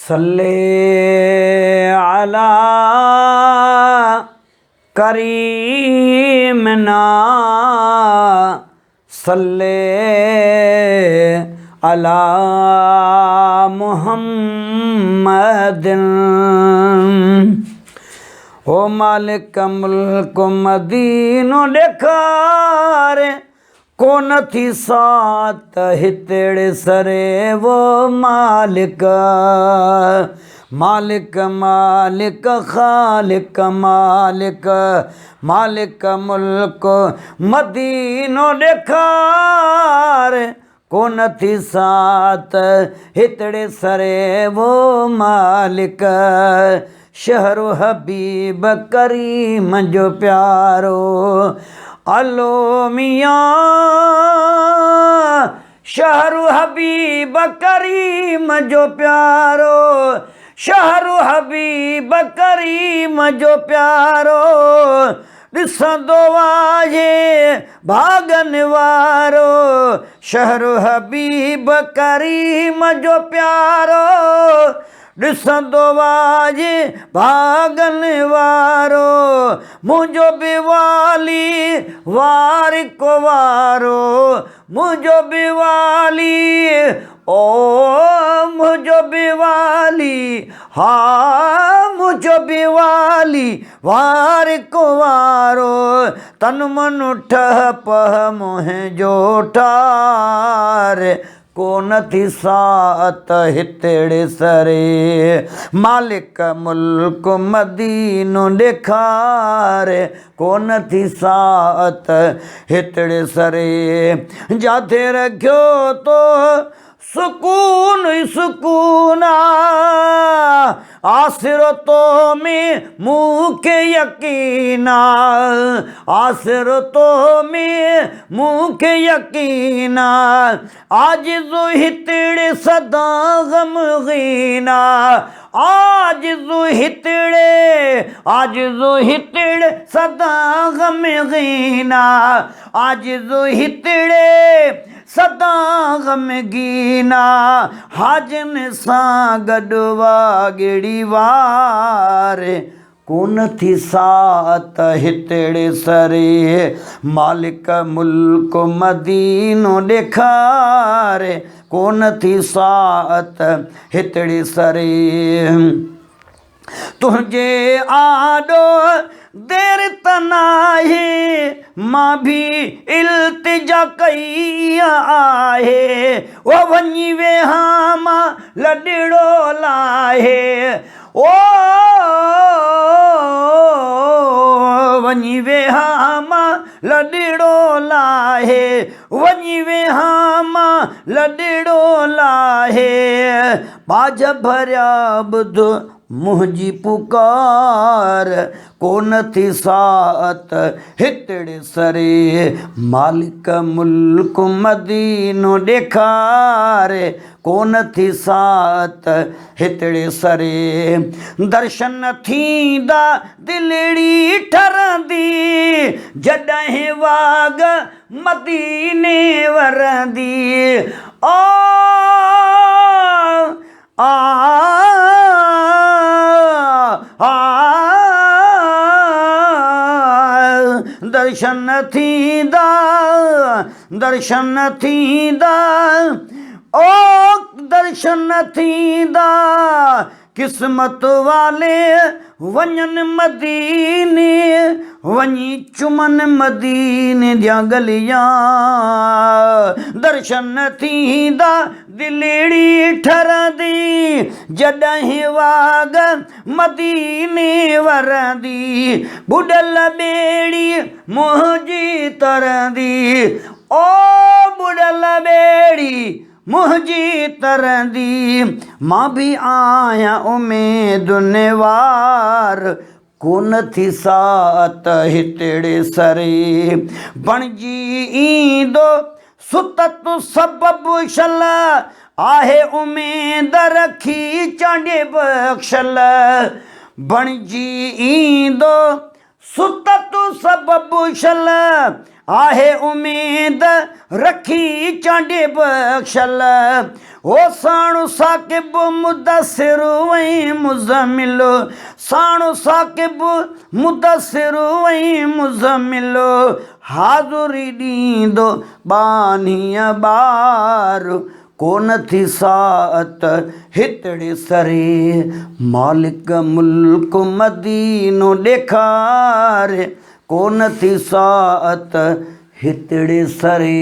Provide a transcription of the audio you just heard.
सल्ले अला करीमना सल्ले अला मुहम्मदिन। ओ मालिक मुल्क मदीनो ॾेखारे कोन थी सात हितेड़े सरे वो मालिक मालिक मालिक खालिक मालिक मालिक मुल्क मदीनो ॾेखारे कोन थी सात हितड़े सरे वो मालिक। शहरु हबीब करीम जो प्यारो अलो मियाँ शहरु हबीब करीम जो प्यारो शहरु हबीब करीम जो प्यारो ॾिसंदो आहे भागन वारो। शहरु हबीब करीम जो प्यारो ॾिसंदो आहे भागन वारो। मुंहिंजो बि वाली वारिको वारो मुंहिंजो बि वाली ओ मुंहिंजो बि वाली हा मुंहिंजो बि वाली वारिको वारो। तन मन ठह पह मुंहिंजो ठार कोन थी सात हितेड़े सरे मालिक मुल्क मदीनो ॾेखारे कोन थी सात हितेड़े सरे। जाथे रखियो तो सुकून ई सुकून आसिरो तो में मूंखे यकीन आसिरो तो में मूंखे यकीन आजिज़ु हितड़े सदा ग़मगीन आजिज़ु हितड़े सदा ग़मगीन आजिज़ु हितड़े सदा ग़मगीना हाजन सां गॾु वागड़ी वारे कोन थी सात हितेड़े सरे मालिक मुल्क मदीनो ॾेखारे कोन थी सात हितेड़े सरे। तुंहिंजे आॾो देर त नाहे मां बि इल्तिजा कई आहे ओ वञी वेहां मां लॾड़ो लाहे ओ वञी वेहां मां लॾड़ो लाहे वञी वेहां मां लॾड़ो लाहे। बाज भरिया ॿुध मुंहिंजी पुकार कोन थी सात हितड़े सरे मालिक मुल्क मदीनो ॾेखारे कोन थी सात हितड़े सरे। दर्शन थींदा दिलड़ी ठरंदी जॾहिं वाग मदीने वरंदी ओ दर्शन थींदा ओ दर्शन थींदा किस्मत वाले वञनि मदीने वञी चुमन मदीने जा गलियां। दर्शन थींदा दिलड़ी ठरंदी जॾहिं वाग मदीने वरंदी बुॾल ॿेड़ी मुंहिंजी तरंदी ओ बुॾल ॿेड़ी मुंहिंजी तरंदी मां बि आहियां उमेदुनि वार कोन थी सात हितेड़े सरे बणिजी ईंदो सुतत सबबु शल आहे उमेद रखी चांडे बख़्शल बणिजी ईंदो सुतत सबबु शल आहे उम्मीद रखी चांडे बख्शल ओ साणु साकिब मुदसिर वई मुज़मिल साणु साकिब मुदसिर वई मुज़मिल हाज़ुरी ॾींदो बानीअ ॿार कोन थी साअत हितड़े सरे मालिक मुल्क मदीनो ॾेखारे कोन थी साअत हितड़े सरे।